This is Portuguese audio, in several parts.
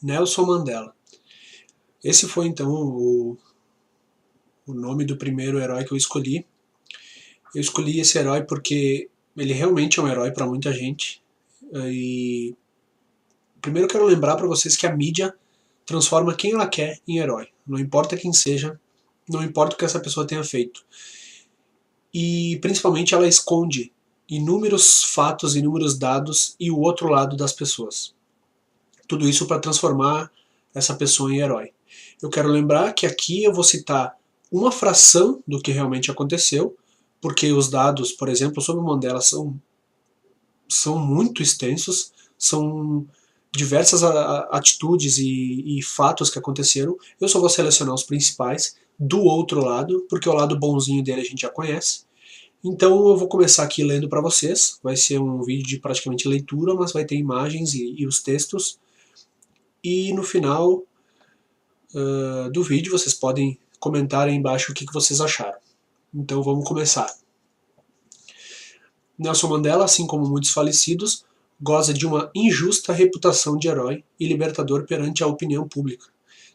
Nelson Mandela. Esse foi então o nome do primeiro herói que eu escolhi. Eu escolhi esse herói porque ele realmente é um herói para muita gente. E primeiro eu quero lembrar para vocês que a mídia transforma quem ela quer em herói. Não importa quem seja, não importa o que essa pessoa tenha feito. E principalmente ela esconde inúmeros fatos, inúmeros dados e o outro lado das pessoas. Tudo isso para transformar essa pessoa em herói. Eu quero lembrar que aqui eu vou citar uma fração do que realmente aconteceu, porque os dados, por exemplo, sobre o Mandela são muito extensos, são diversas atitudes e fatos que aconteceram. Eu só vou selecionar os principais do outro lado, porque o lado bonzinho dele a gente já conhece. Então eu vou começar aqui lendo para vocês. Vai ser um vídeo de praticamente leitura, mas vai ter imagens e os textos. E no final do vídeo vocês podem comentar aí embaixo o que vocês acharam. Então vamos começar. Nelson Mandela, assim como muitos falecidos, goza de uma injusta reputação de herói e libertador perante a opinião pública.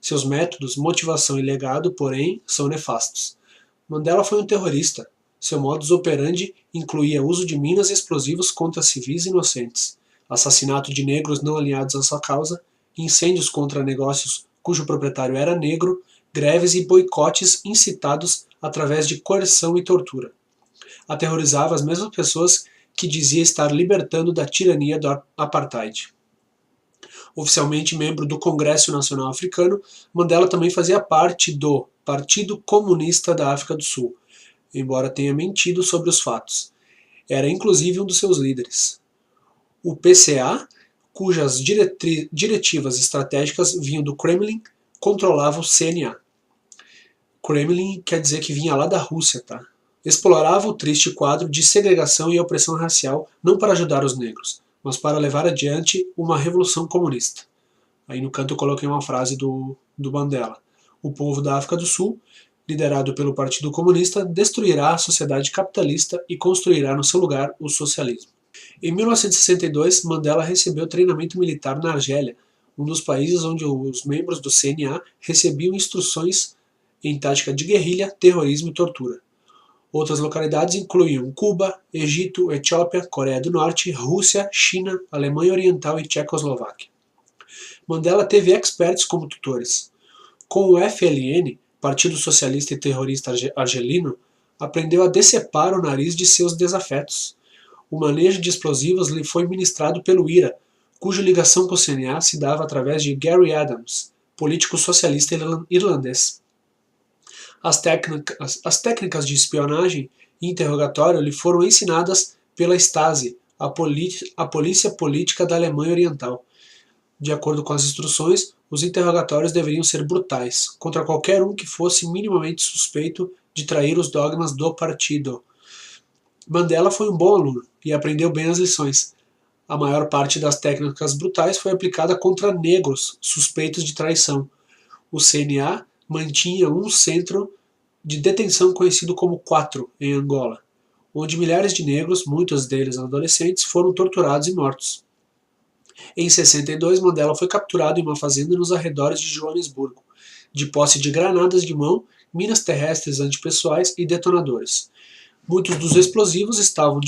Seus métodos, motivação e legado, porém, são nefastos. Mandela foi um terrorista. Seu modus operandi incluía uso de minas e explosivos contra civis inocentes, assassinato de negros não alinhados à sua causa, incêndios contra negócios cujo proprietário era negro, greves e boicotes incitados através de coerção e tortura. Aterrorizava as mesmas pessoas que dizia estar libertando da tirania do apartheid. Oficialmente membro do Congresso Nacional Africano, Mandela também fazia parte do Partido Comunista da África do Sul, embora tenha mentido sobre os fatos. Era inclusive um dos seus líderes. O PCA, cujas diretivas estratégicas vinham do Kremlin, controlava o CNA. Kremlin quer dizer que vinha lá da Rússia, tá? Explorava o triste quadro de segregação e opressão racial não para ajudar os negros, mas para levar adiante uma revolução comunista. Aí no canto eu coloquei uma frase do Mandela. O povo da África do Sul, liderado pelo Partido Comunista, destruirá a sociedade capitalista e construirá no seu lugar o socialismo. Em 1962, Mandela recebeu treinamento militar na Argélia, um dos países onde os membros do CNA recebiam instruções em tática de guerrilha, terrorismo e tortura. Outras localidades incluíam Cuba, Egito, Etiópia, Coreia do Norte, Rússia, China, Alemanha Oriental e Tchecoslováquia. Mandela teve experts como tutores. Com o FLN, Partido Socialista e Terrorista Argelino, aprendeu a decepar o nariz de seus desafetos. O manejo de explosivos lhe foi ministrado pelo IRA, cuja ligação com o CNA se dava através de Gary Adams, político socialista irlandês. As técnicas de espionagem e interrogatório lhe foram ensinadas pela Stasi, a polícia política da Alemanha Oriental. De acordo com as instruções, os interrogatórios deveriam ser brutais, contra qualquer um que fosse minimamente suspeito de trair os dogmas do partido. Mandela foi um bom aluno e aprendeu bem as lições. A maior parte das técnicas brutais foi aplicada contra negros suspeitos de traição. O CNA mantinha um centro de detenção conhecido como 4 em Angola, onde milhares de negros, muitos deles adolescentes, foram torturados e mortos. Em 62, Mandela foi capturado em uma fazenda nos arredores de Joanesburgo, de posse de granadas de mão, minas terrestres antipessoais e detonadores. Muitos dos explosivos estavam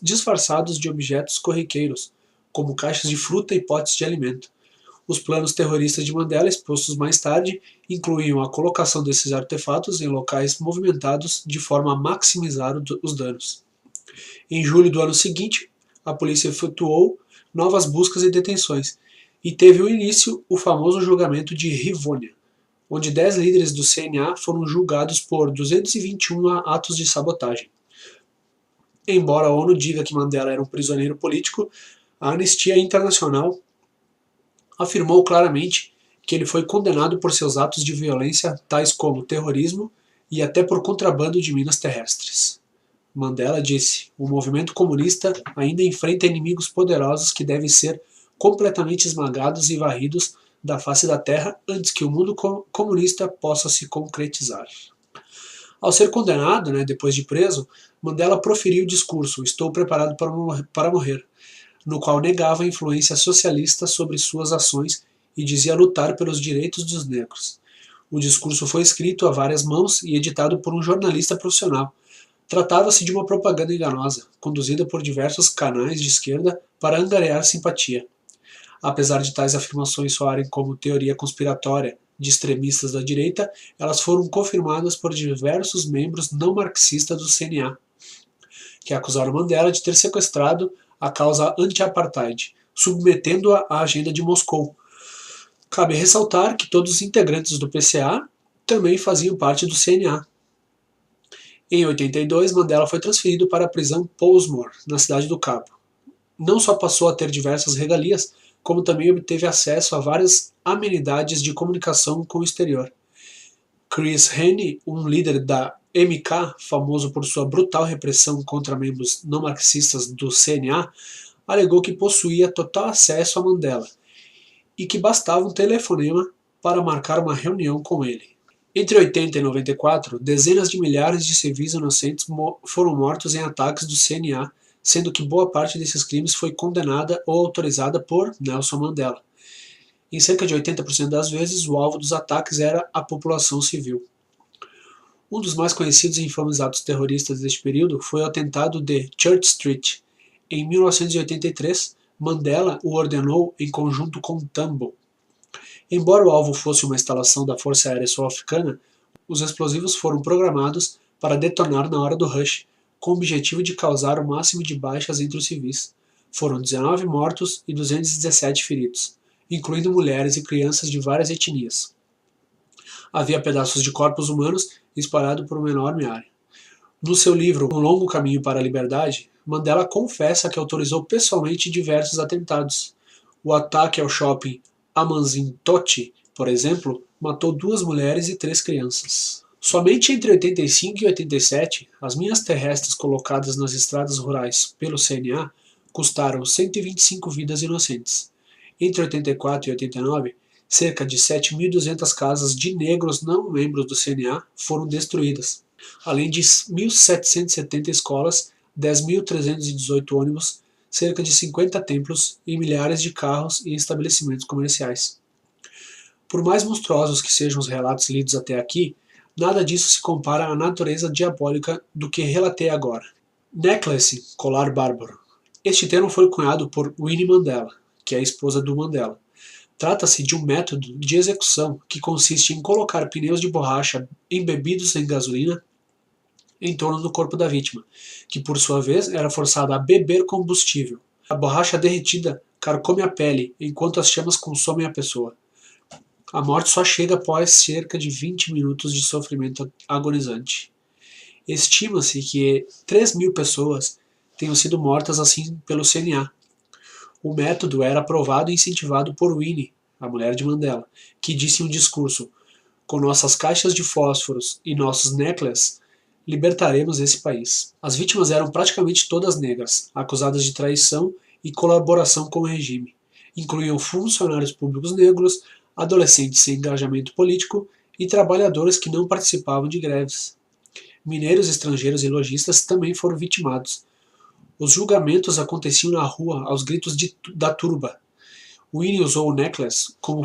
disfarçados de objetos corriqueiros, como caixas de fruta e potes de alimento. Os planos terroristas de Mandela, expostos mais tarde, incluíam a colocação desses artefatos em locais movimentados de forma a maximizar os danos. Em julho do ano seguinte, a polícia efetuou novas buscas e detenções, e teve o início o famoso julgamento de Rivonia, onde 10 líderes do CNA foram julgados por 221 atos de sabotagem. Embora a ONU diga que Mandela era um prisioneiro político, a Anistia Internacional afirmou claramente que ele foi condenado por seus atos de violência, tais como terrorismo e até por contrabando de minas terrestres. Mandela disse: o movimento comunista ainda enfrenta inimigos poderosos que devem ser completamente esmagados e varridos da face da terra antes que o mundo comunista possa se concretizar. Ao ser condenado, depois de preso, Mandela proferiu o discurso "Estou preparado para morrer", no qual negava a influência socialista sobre suas ações e dizia lutar pelos direitos dos negros. O discurso foi escrito a várias mãos e editado por um jornalista profissional. Tratava-se de uma propaganda enganosa, conduzida por diversos canais de esquerda para angariar simpatia. Apesar de tais afirmações soarem como teoria conspiratória de extremistas da direita, elas foram confirmadas por diversos membros não marxistas do CNA, que acusaram Mandela de ter sequestrado a causa anti-apartheid, submetendo-a à agenda de Moscou. Cabe ressaltar que todos os integrantes do PCA também faziam parte do CNA. Em 82, Mandela foi transferido para a prisão Pollsmoor, na cidade do Cabo. Não só passou a ter diversas regalias, como também obteve acesso a várias amenidades de comunicação com o exterior. Chris Hani, um líder da MK, famoso por sua brutal repressão contra membros não marxistas do CNA, alegou que possuía total acesso a Mandela e que bastava um telefonema para marcar uma reunião com ele. Entre 80 e 94, dezenas de milhares de civis inocentes foram mortos em ataques do CNA, sendo que boa parte desses crimes foi condenada ou autorizada por Nelson Mandela. Em cerca de 80% das vezes, o alvo dos ataques era a população civil. Um dos mais conhecidos e infames atos terroristas deste período foi o atentado de Church Street. Em 1983, Mandela o ordenou em conjunto com Tambo. Embora o alvo fosse uma instalação da Força Aérea Sul-Africana, os explosivos foram programados para detonar na hora do rush, com o objetivo de causar o máximo de baixas entre os civis. Foram 19 mortos e 217 feridos, incluindo mulheres e crianças de várias etnias. Havia pedaços de corpos humanos espalhados por uma enorme área. No seu livro Um Longo Caminho para a Liberdade, Mandela confessa que autorizou pessoalmente diversos atentados. O ataque ao shopping Amanzimtoti, por exemplo, matou 2 mulheres e 3 crianças. Somente entre 85 e 87, as minas terrestres colocadas nas estradas rurais pelo CNA custaram 125 vidas inocentes. Entre 84 e 89, cerca de 7.200 casas de negros não membros do CNA foram destruídas, além de 1.770 escolas, 10.318 ônibus, cerca de 50 templos e milhares de carros e estabelecimentos comerciais. Por mais monstruosos que sejam os relatos lidos até aqui, nada disso se compara à natureza diabólica do que relatei agora. Necklace, colar bárbaro. Este termo foi cunhado por Winnie Mandela, que é a esposa do Mandela. Trata-se de um método de execução que consiste em colocar pneus de borracha embebidos em gasolina em torno do corpo da vítima, que por sua vez era forçada a beber combustível. A borracha derretida carcome a pele, enquanto as chamas consomem a pessoa. A morte só chega após cerca de 20 minutos de sofrimento agonizante. Estima-se que 3.000 pessoas tenham sido mortas assim pelo CNA. O método era aprovado e incentivado por Winnie, a mulher de Mandela, que disse em um discurso: "Com nossas caixas de fósforos e nossos necklaces, libertaremos esse país." As vítimas eram praticamente todas negras, acusadas de traição e colaboração com o regime. Incluíam funcionários públicos negros, adolescentes sem engajamento político e trabalhadores que não participavam de greves. Mineiros estrangeiros e lojistas também foram vitimados. Os julgamentos aconteciam na rua aos gritos da turba. Winnie usou o necklace como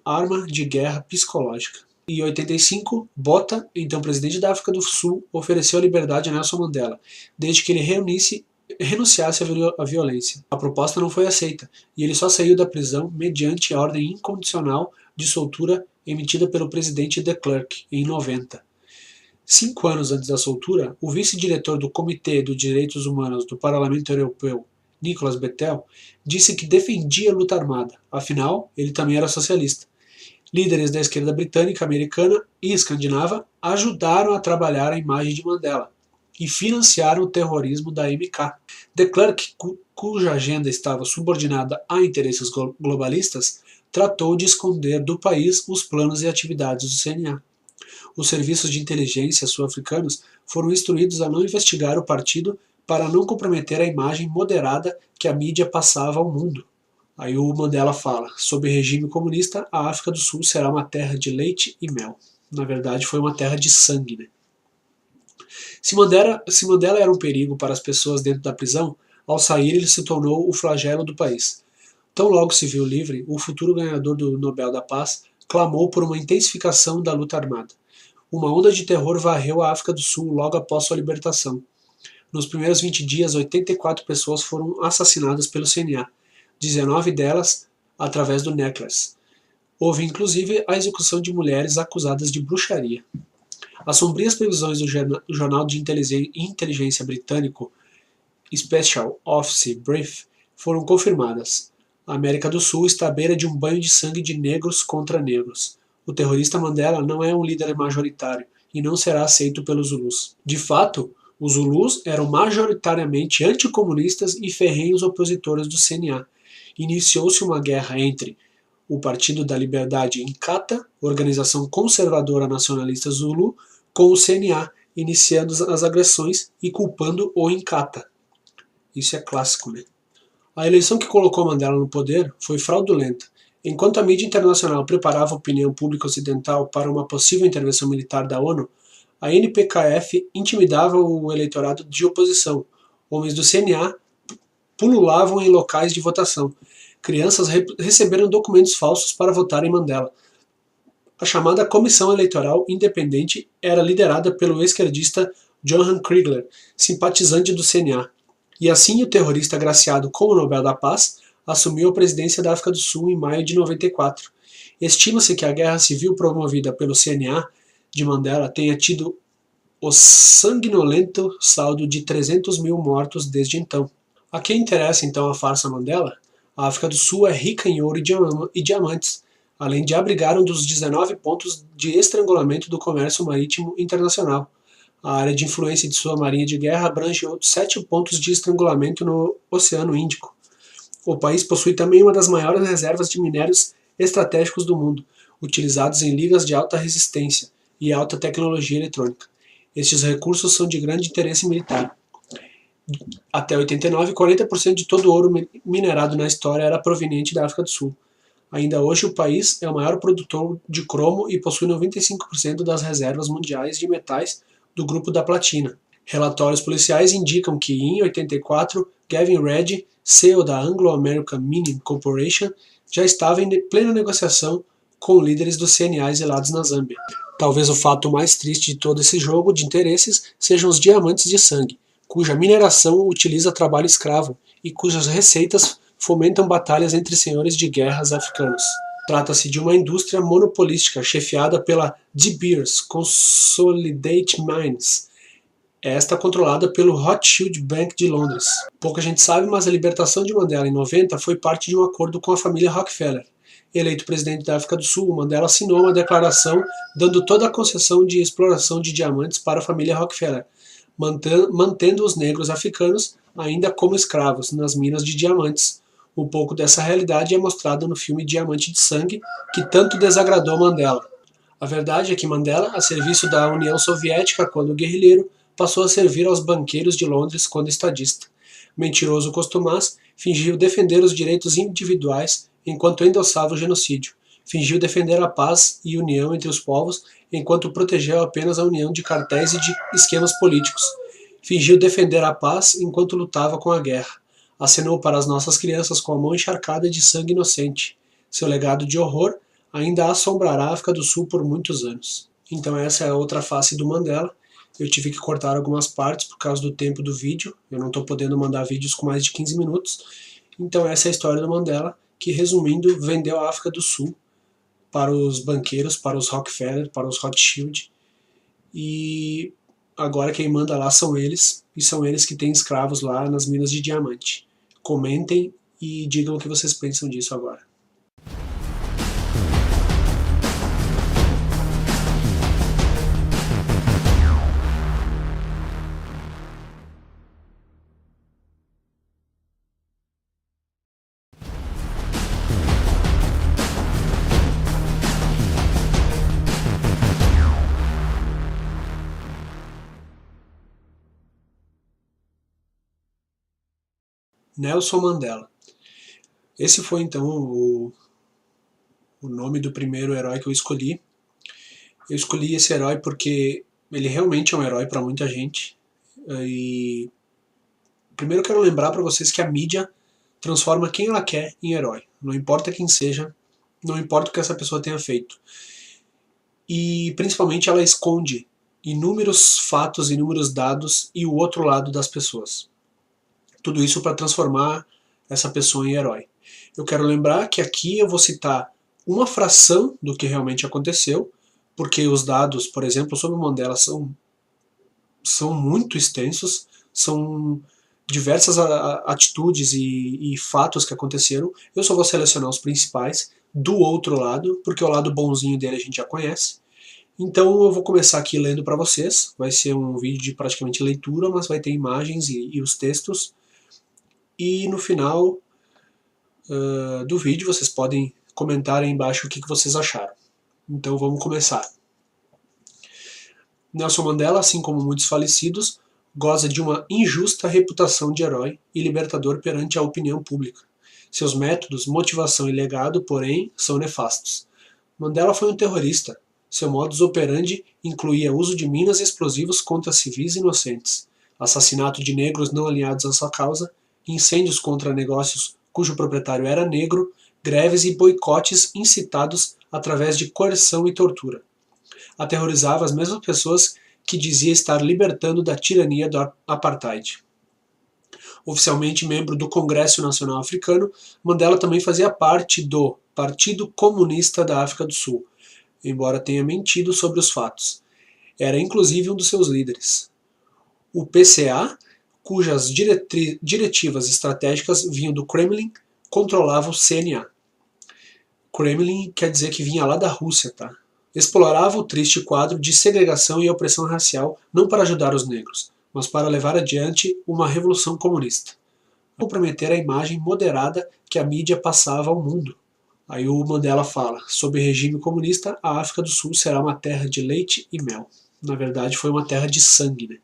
arma de guerra psicológica. Em 85, Botha, então presidente da África do Sul, ofereceu a liberdade a Nelson Mandela, desde que ele renunciasse à violência. A proposta não foi aceita, e ele só saiu da prisão mediante a ordem incondicional de soltura emitida pelo presidente de Klerk, em 90. 5 anos antes da soltura, o vice-diretor do Comitê dos Direitos Humanos do Parlamento Europeu, Nicolas Bettel, disse que defendia a luta armada, afinal, ele também era socialista. Líderes da esquerda britânica, americana e escandinava ajudaram a trabalhar a imagem de Mandela e financiaram o terrorismo da MK. De Klerk, cuja agenda estava subordinada a interesses globalistas, tratou de esconder do país os planos e atividades do CNA. Os serviços de inteligência sul-africanos foram instruídos a não investigar o partido para não comprometer a imagem moderada que a mídia passava ao mundo. Aí o Mandela fala: sob regime comunista, a África do Sul será uma terra de leite e mel. Na verdade, foi uma terra de sangue, né? Se Mandela era um perigo para as pessoas dentro da prisão, ao sair ele se tornou o flagelo do país. Tão logo se viu livre, o futuro ganhador do Nobel da Paz clamou por uma intensificação da luta armada. Uma onda de terror varreu a África do Sul logo após sua libertação. Nos primeiros 20 dias, 84 pessoas foram assassinadas pelo CNA, 19 delas através do Necklace. Houve inclusive a execução de mulheres acusadas de bruxaria. As sombrias previsões do jornal de inteligência britânico Special Office Brief foram confirmadas. A América do Sul está à beira de um banho de sangue de negros contra negros. O terrorista Mandela não é um líder majoritário e não será aceito pelos Zulus. De fato, os Zulus eram majoritariamente anticomunistas e ferrenhos opositores do CNA. Iniciou-se uma guerra entre o Partido da Liberdade Inkatha, organização conservadora nacionalista Zulu, com o CNA, iniciando as agressões e culpando o Inkatha. Isso é clássico, né? A eleição que colocou Mandela no poder foi fraudulenta. Enquanto a mídia internacional preparava a opinião pública ocidental para uma possível intervenção militar da ONU, a NPKF intimidava o eleitorado de oposição. Homens do CNA pululavam em locais de votação. Crianças receberam documentos falsos para votar em Mandela. A chamada Comissão Eleitoral Independente era liderada pelo esquerdista Johan Kriegler, simpatizante do CNA. E assim o terrorista agraciado com o Nobel da Paz assumiu a presidência da África do Sul em maio de 94. Estima-se que a guerra civil promovida pelo CNA de Mandela tenha tido o sanguinolento saldo de 300 mil mortos desde então. A quem interessa então a farsa Mandela? A África do Sul é rica em ouro e diamantes, além de abrigar um dos 19 pontos de estrangulamento do comércio marítimo internacional. A área de influência de sua marinha de guerra abrange outros 7 pontos de estrangulamento no Oceano Índico. O país possui também uma das maiores reservas de minérios estratégicos do mundo, utilizados em ligas de alta resistência e alta tecnologia eletrônica. Estes recursos são de grande interesse militar. Até 89, 40% de todo o ouro minerado na história era proveniente da África do Sul. Ainda hoje, o país é o maior produtor de cromo e possui 95% das reservas mundiais de metais do grupo da platina. Relatórios policiais indicam que, em 84, Gavin Reddy, CEO da Anglo-American Mining Corporation, já estava em plena negociação com líderes do CNA exilados na Zâmbia. Talvez o fato mais triste de todo esse jogo de interesses sejam os diamantes de sangue, cuja mineração utiliza trabalho escravo e cujas receitas fomentam batalhas entre senhores de guerras africanos. Trata-se de uma indústria monopolística chefiada pela De Beers Consolidated Mines, esta controlada pelo Rothschild Bank de Londres. Pouca gente sabe, mas a libertação de Mandela em 90 foi parte de um acordo com a família Rockefeller. Eleito presidente da África do Sul, Mandela assinou uma declaração dando toda a concessão de exploração de diamantes para a família Rockefeller, mantendo os negros africanos ainda como escravos nas minas de diamantes. Um pouco dessa realidade é mostrado no filme Diamante de Sangue, que tanto desagradou Mandela. A verdade é que Mandela, a serviço da União Soviética quando guerrilheiro, passou a servir aos banqueiros de Londres quando estadista. Mentiroso costumaz, fingiu defender os direitos individuais enquanto endossava o genocídio. Fingiu defender a paz e união entre os povos enquanto protegeu apenas a união de cartéis e de esquemas políticos. Fingiu defender a paz enquanto lutava com a guerra. Acenou para as nossas crianças com a mão encharcada de sangue inocente. Seu legado de horror ainda assombrará a África do Sul por muitos anos. Então essa é a outra face do Mandela. Eu tive que cortar algumas partes por causa do tempo do vídeo. Eu não estou podendo mandar vídeos com mais de 15 minutos. Então essa é a história do Mandela, que resumindo, vendeu a África do Sul para os banqueiros, para os Rockefeller, para os Rothschild. E agora quem manda lá são eles, e são eles que têm escravos lá nas minas de diamante. Comentem e digam o que vocês pensam disso agora. Nelson Mandela. Esse foi então o nome do primeiro herói que eu escolhi. Eu escolhi esse herói porque ele realmente é um herói para muita gente. E primeiro eu quero lembrar para vocês que a mídia transforma quem ela quer em herói. Não importa quem seja, não importa o que essa pessoa tenha feito. E principalmente ela esconde inúmeros fatos, inúmeros dados e o outro lado das pessoas. Tudo isso para transformar essa pessoa em herói. Eu quero lembrar que aqui eu vou citar uma fração do que realmente aconteceu, porque os dados, por exemplo, sobre o Mandela são muito extensos, são diversas atitudes e fatos que aconteceram. Eu só vou selecionar os principais do outro lado, porque o lado bonzinho dele a gente já conhece. Então eu vou começar aqui lendo para vocês. Vai ser um vídeo de praticamente leitura, mas vai ter imagens e os textos. E no final do vídeo vocês podem comentar aí embaixo o que vocês acharam. Então vamos começar. Nelson Mandela, assim como muitos falecidos, goza de uma injusta reputação de herói e libertador perante a opinião pública. Seus métodos, motivação e legado, porém, são nefastos. Mandela foi um terrorista. Seu modus operandi incluía uso de minas e explosivos contra civis inocentes, assassinato de negros não alinhados à sua causa, incêndios contra negócios cujo proprietário era negro, greves e boicotes incitados através de coerção e tortura. Aterrorizava as mesmas pessoas que dizia estar libertando da tirania do apartheid. Oficialmente membro do Congresso Nacional Africano, Mandela também fazia parte do Partido Comunista da África do Sul, embora tenha mentido sobre os fatos. Era inclusive um dos seus líderes. O PCA, cujas diretivas estratégicas vinham do Kremlin, controlava o CNA. Kremlin quer dizer que vinha lá da Rússia, tá? Explorava o triste quadro de segregação e opressão racial não para ajudar os negros, mas para levar adiante uma revolução comunista. Comprometer a imagem moderada que a mídia passava ao mundo. Aí o Mandela fala, sob regime comunista, a África do Sul será uma terra de leite e mel. Na verdade, foi uma terra de sangue, né?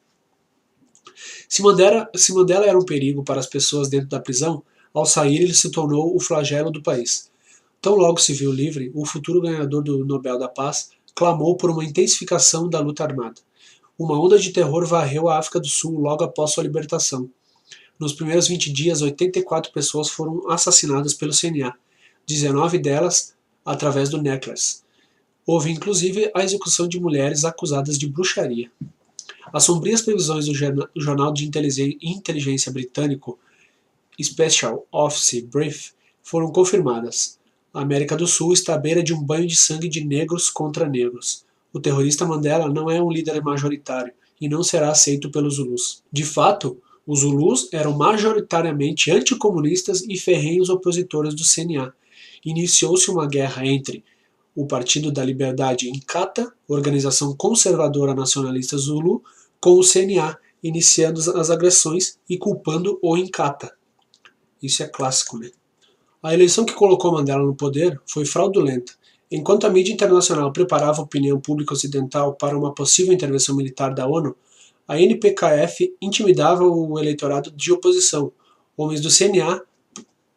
Se Mandela era um perigo para as pessoas dentro da prisão, ao sair ele se tornou o flagelo do país. Tão logo se viu livre, o futuro ganhador do Nobel da Paz clamou por uma intensificação da luta armada. Uma onda de terror varreu a África do Sul logo após sua libertação. Nos primeiros 20 dias, 84 pessoas foram assassinadas pelo CNA, 19 delas através do Necklace. Houve inclusive a execução de mulheres acusadas de bruxaria. As sombrias previsões do jornal de inteligência britânico Special Office Brief foram confirmadas. A América do Sul está à beira de um banho de sangue de negros contra negros. O terrorista Mandela não é um líder majoritário e não será aceito pelos Zulus. De fato, os Zulus eram majoritariamente anticomunistas e ferrenhos opositores do CNA. Iniciou-se uma guerra entre o Partido da Liberdade Inkatha, organização conservadora nacionalista Zulu, com o CNA, iniciando as agressões e culpando o Inkatha. Isso é clássico, né? A eleição que colocou Mandela no poder foi fraudulenta. Enquanto a mídia internacional preparava a opinião pública ocidental para uma possível intervenção militar da ONU, a NPKF intimidava o eleitorado de oposição. Homens do CNA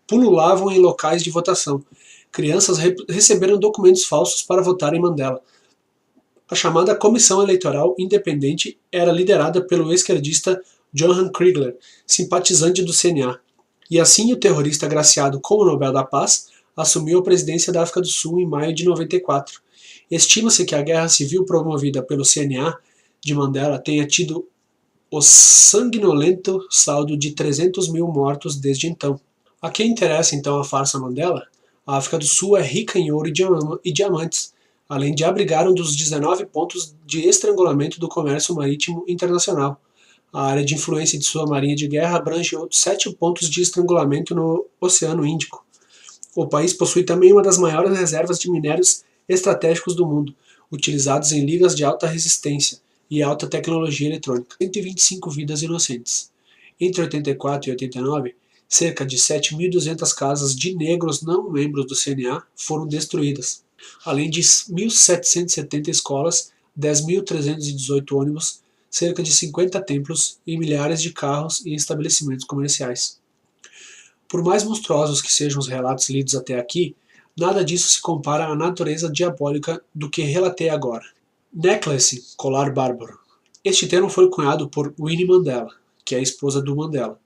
pululavam em locais de votação. Crianças receberam documentos falsos para votar em Mandela. A chamada Comissão Eleitoral Independente era liderada pelo esquerdista Johan Kriegler, simpatizante do CNA. E assim o terrorista agraciado com o Nobel da Paz assumiu a presidência da África do Sul em maio de 94. Estima-se que a guerra civil promovida pelo CNA de Mandela tenha tido o sanguinolento saldo de 300 mil mortos desde então. A quem interessa então a farsa Mandela? A África do Sul é rica em ouro e diamantes, além de abrigar um dos 19 pontos de estrangulamento do comércio marítimo internacional. A área de influência de sua marinha de guerra abrange outros 7 pontos de estrangulamento no Oceano Índico. O país possui também uma das maiores reservas de minérios estratégicos do mundo, utilizados em ligas de alta resistência e alta tecnologia eletrônica. 125 vidas inocentes. Entre 84 e 89, cerca de 7.200 casas de negros não membros do CNA foram destruídas, além de 1.770 escolas, 10.318 ônibus, cerca de 50 templos e milhares de carros e estabelecimentos comerciais. Por mais monstruosos que sejam os relatos lidos até aqui, nada disso se compara à natureza diabólica do que relatei agora. Necklace, colar bárbaro. Este termo foi cunhado por Winnie Mandela, que é a esposa do Mandela,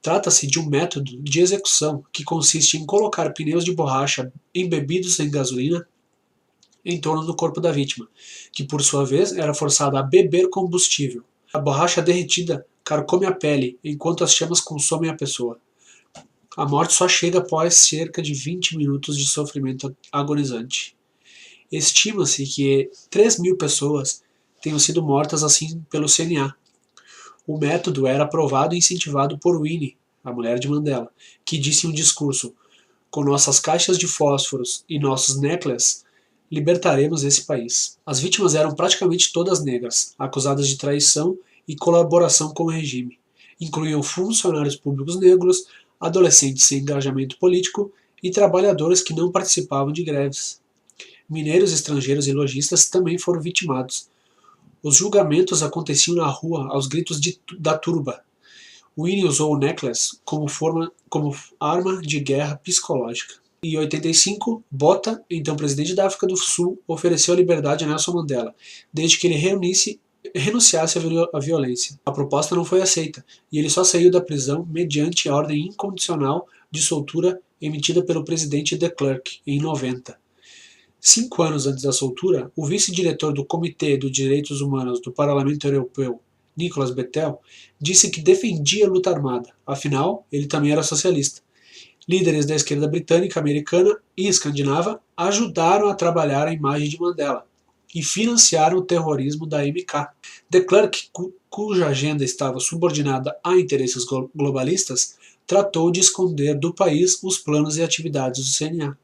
Trata-se de um método de execução que consiste em colocar pneus de borracha embebidos em gasolina em torno do corpo da vítima, que por sua vez era forçada a beber combustível. A borracha derretida carcome a pele, enquanto as chamas consomem a pessoa. A morte só chega após cerca de 20 minutos de sofrimento agonizante. Estima-se que 3.000 pessoas tenham sido mortas assim pelo CNA. O método era aprovado e incentivado por Winnie, a mulher de Mandela, que disse em um discurso: "Com nossas caixas de fósforos e nossos necklaces, libertaremos esse país." As vítimas eram praticamente todas negras, acusadas de traição e colaboração com o regime. Incluíam funcionários públicos negros, adolescentes sem engajamento político e trabalhadores que não participavam de greves. Mineiros estrangeiros e lojistas também foram vitimados. Os julgamentos aconteciam na rua aos gritos da turba. Winnie usou o necklace como arma de guerra psicológica. Em 85, Botha, então presidente da África do Sul, ofereceu a liberdade a Nelson Mandela, desde que ele renunciasse à violência. A proposta não foi aceita, e ele só saiu da prisão mediante a ordem incondicional de soltura emitida pelo presidente de Klerk, em 90. 5 anos antes da soltura, o vice-diretor do Comitê dos Direitos Humanos do Parlamento Europeu, Nicolas Bettel, disse que defendia a luta armada, afinal, ele também era socialista. Líderes da esquerda britânica, americana e escandinava ajudaram a trabalhar a imagem de Mandela e financiaram o terrorismo da MK. De Klerk, cuja agenda estava subordinada a interesses globalistas, tratou de esconder do país os planos e atividades do CNA.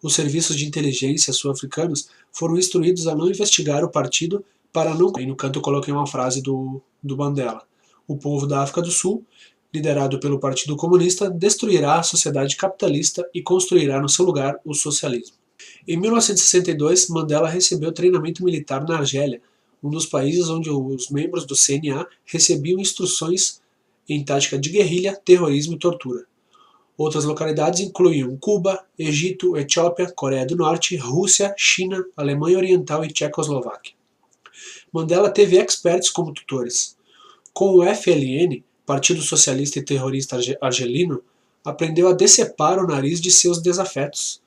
Os serviços de inteligência sul-africanos foram instruídos a não investigar o partido para não... E no canto eu coloquei uma frase do Mandela: "O povo da África do Sul, liderado pelo Partido Comunista, destruirá a sociedade capitalista e construirá no seu lugar o socialismo." Em 1962, Mandela recebeu treinamento militar na Argélia, um dos países onde os membros do CNA recebiam instruções em tática de guerrilha, terrorismo e tortura. Outras localidades incluíam Cuba, Egito, Etiópia, Coreia do Norte, Rússia, China, Alemanha Oriental e Tchecoslováquia. Mandela teve experts como tutores. Com o FLN, Partido Socialista e Terrorista Argelino, aprendeu a decepar o nariz de seus desafetos.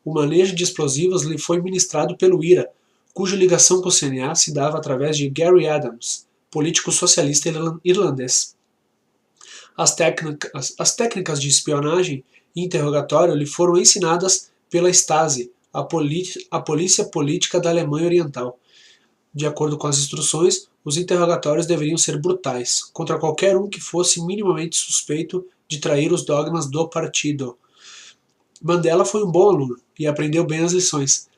O manejo de explosivos lhe foi ministrado pelo IRA, cuja ligação com o CNA se dava através de Gary Adams, político socialista irlandês. As técnicas de espionagem e interrogatório lhe foram ensinadas pela Stasi, a polícia política da Alemanha Oriental. De acordo com as instruções, os interrogatórios deveriam ser brutais, contra qualquer um que fosse minimamente suspeito de trair os dogmas do partido. Mandela foi um bom aluno e aprendeu bem as lições.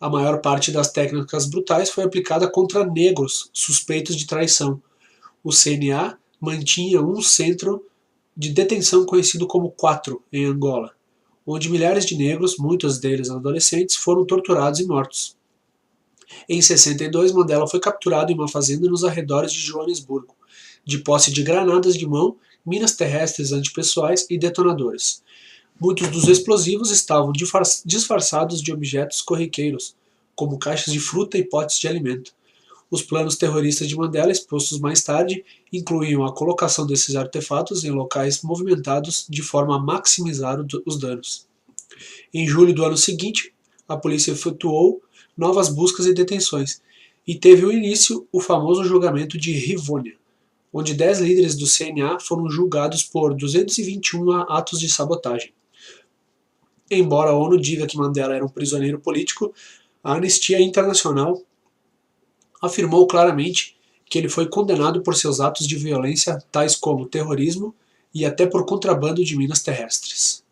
A maior parte das técnicas brutais foi aplicada contra negros suspeitos de traição. O CNA mantinha um centro de detenção conhecido como Quatro, em Angola, onde milhares de negros, muitos deles adolescentes, foram torturados e mortos. Em 62, Mandela foi capturado em uma fazenda nos arredores de Joanesburgo, de posse de granadas de mão, minas terrestres antipessoais e detonadores. Muitos dos explosivos estavam disfarçados de objetos corriqueiros, como caixas de fruta e potes de alimento. Os planos terroristas de Mandela, expostos mais tarde, incluíam a colocação desses artefatos em locais movimentados de forma a maximizar os danos. Em julho do ano seguinte, a polícia efetuou novas buscas e detenções, e teve o início o famoso julgamento de Rivonia, onde 10 líderes do CNA foram julgados por 221 atos de sabotagem. Embora a ONU diga que Mandela era um prisioneiro político, a Anistia Internacional afirmou claramente que ele foi condenado por seus atos de violência, tais como terrorismo e até por contrabando de minas terrestres.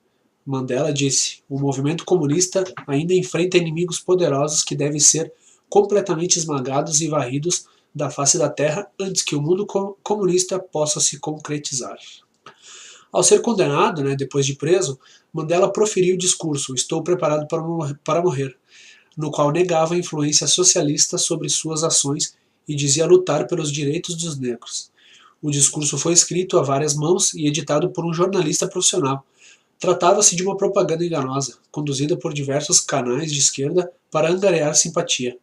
Mandela disse: "O movimento comunista ainda enfrenta inimigos poderosos que devem ser completamente esmagados e varridos da face da terra antes que o mundo comunista possa se concretizar." Ao ser condenado, depois de preso, Mandela proferiu o discurso "Estou preparado para morrer", no qual negava a influência socialista sobre suas ações e dizia lutar pelos direitos dos negros. O discurso foi escrito a várias mãos e editado por um jornalista profissional. Tratava-se de uma propaganda enganosa, conduzida por diversos canais de esquerda para angariar simpatia.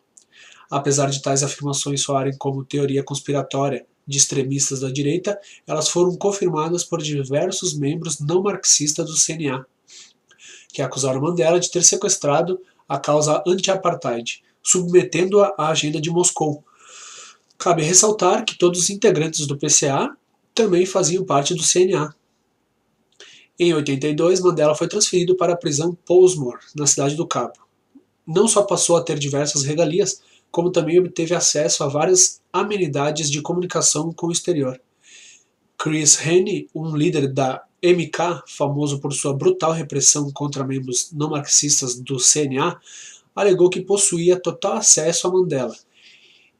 Apesar de tais afirmações soarem como teoria conspiratória de extremistas da direita, elas foram confirmadas por diversos membros não marxistas do CNA, que acusaram Mandela de ter sequestrado a causa anti-apartheid, submetendo-a à agenda de Moscou. Cabe ressaltar que todos os integrantes do PCA também faziam parte do CNA. Em 82, Mandela foi transferido para a prisão Pollsmoor, na cidade do Cabo. Não só passou a ter diversas regalias, como também obteve acesso a várias amenidades de comunicação com o exterior. Chris Hani, um líder da MK, famoso por sua brutal repressão contra membros não marxistas do CNA, alegou que possuía total acesso a Mandela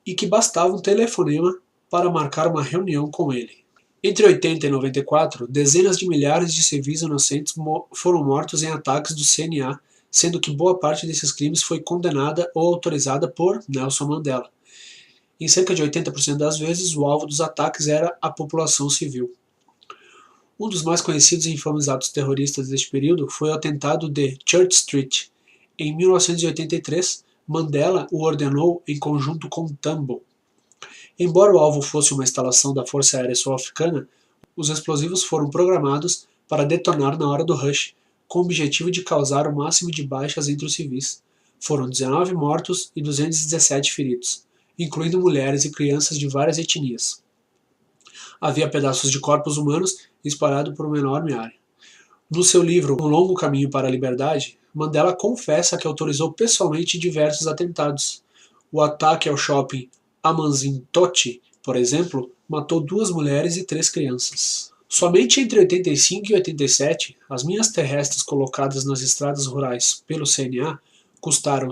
e que bastava um telefonema para marcar uma reunião com ele. Entre 80 e 94, dezenas de milhares de civis inocentes foram mortos em ataques do CNA, sendo que boa parte desses crimes foi condenada ou autorizada por Nelson Mandela. Em cerca de 80% das vezes, o alvo dos ataques era a população civil. Um dos mais conhecidos e infames atos terroristas deste período foi o atentado de Church Street. Em 1983, Mandela o ordenou em conjunto com Tambo. Embora o alvo fosse uma instalação da Força Aérea Sul-Africana, os explosivos foram programados para detonar na hora do rush, com o objetivo de causar o máximo de baixas entre os civis. Foram 19 mortos e 217 feridos, incluindo mulheres e crianças de várias etnias. Havia pedaços de corpos humanos espalhados por uma enorme área. No seu livro Um Longo Caminho para a Liberdade, Mandela confessa que autorizou pessoalmente diversos atentados. O ataque ao shopping Amanzimtoti, por exemplo, matou 2 mulheres e 3 crianças. Somente entre 85 e 87, as minas terrestres colocadas nas estradas rurais pelo CNA custaram